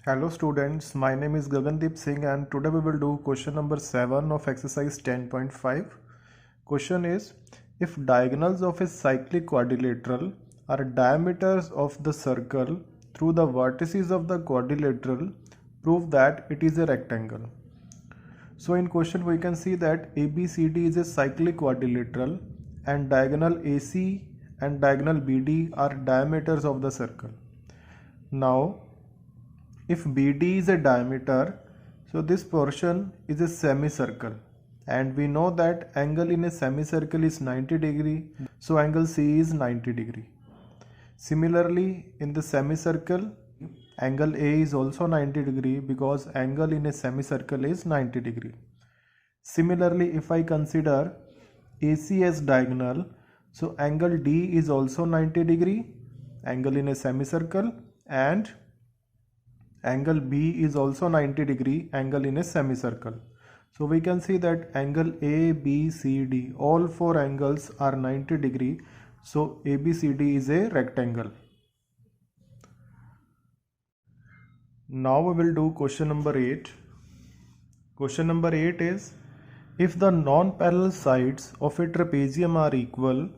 Hello students, my name is Gagandeep Singh and today we will do question number 7 of exercise 10.5. Question is, if diagonals of a cyclic quadrilateral are diameters of the circle through the vertices of the quadrilateral, prove that it is a rectangle. So in question we can see that ABCD is a cyclic quadrilateral and diagonal AC and diagonal BD are diameters of the circle. Now if BD is a diameter, so this portion is a semicircle and we know that angle in a semicircle is 90 degree, so angle C is 90 degree. Similarly, in the semicircle, angle A is also 90 degree because angle in a semicircle is 90 degree. Similarly, if I consider AC as diagonal, so angle D is also 90 degree, angle in a semicircle, and angle B is also 90 degree, angle in a semicircle. So we can see that angle A, B, C, D, all four angles are 90 degree. So ABCD is a rectangle. Now we will do question number 8. Question number 8 is, if the non-parallel sides of a trapezium are equal,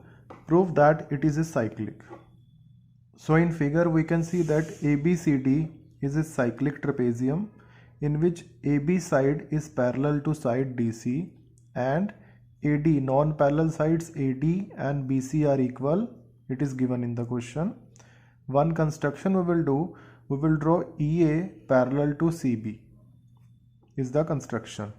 prove that it is a cyclic. So in figure we can see that ABCD is a cyclic trapezium in which AB side is parallel to side DC and AD non-parallel sides AD and BC are equal. It is given in the question. One construction we will do, we will draw EA parallel to CB is the construction,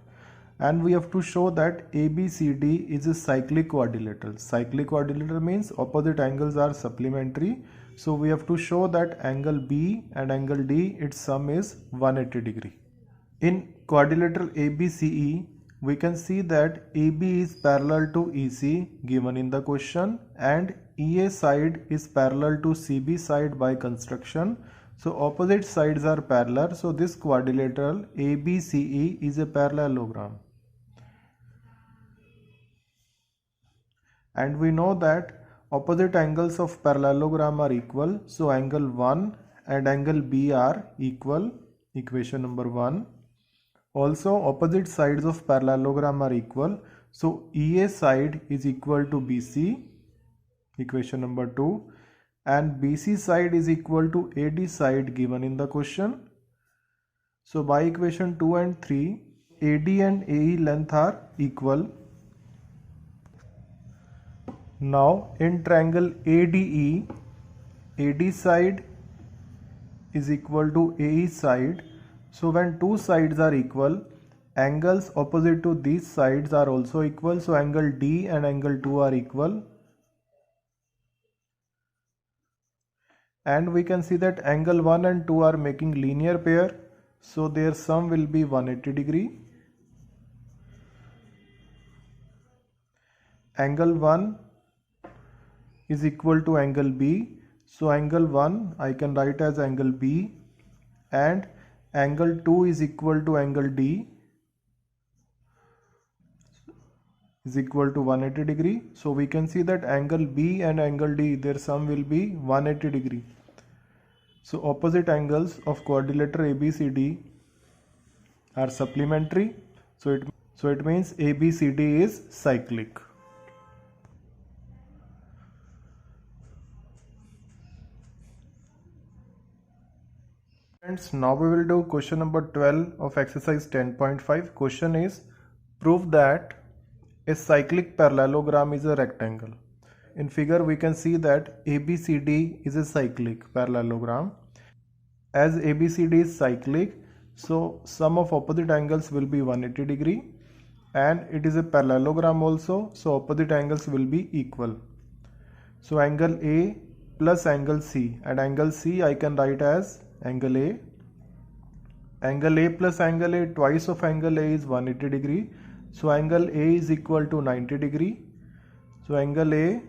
and we have to show that ABCD is a cyclic quadrilateral. Cyclic quadrilateral means opposite angles are supplementary. So we have to show that angle B and angle D, its sum is 180 degree. In quadrilateral ABCE, we can see that AB is parallel to EC given in the question and EA side is parallel to CB side by construction. So opposite sides are parallel. So this quadrilateral ABCE is a parallelogram. And we know that opposite angles of parallelogram are equal, so angle 1 and angle B are equal, equation number 1. Also opposite sides of parallelogram are equal, so EA side is equal to BC, equation number 2, and BC side is equal to AD side given in the question. So by equation 2 and 3, AD and AE length are equal. Now in triangle ADE, AD side is equal to AE side. So when two sides are equal, angles opposite to these sides are also equal. So angle D and angle 2 are equal. And we can see that angle 1 and 2 are making linear pair. So their sum will be 180 degree. Angle 1 is equal to angle B, so angle 1 I can write as angle B, and angle 2 is equal to angle D is equal to 180 degree. So we can see that angle B and angle D, their sum will be 180 degree. So opposite angles of quadrilateral ABCD are supplementary. So it means ABCD is cyclic. Friends, now we will do question number 12 of exercise 10.5. Question is, prove that a cyclic parallelogram is a rectangle. In figure we can see that ABCD is a cyclic parallelogram. As ABCD is cyclic, so sum of opposite angles will be 180 degree, and it is a parallelogram also, so opposite angles will be equal. So angle A plus angle C, and angle C I can write as angle A. Angle A plus angle A, twice of angle A is 180 degree. So angle A is equal to 90 degree. So angle A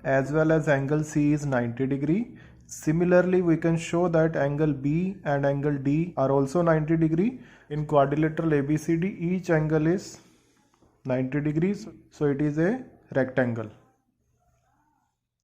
as well as angle C is 90 degree. Similarly, we can show that angle B and angle D are also 90 degree. In quadrilateral ABCD, each angle is 90 degrees. So it is a rectangle.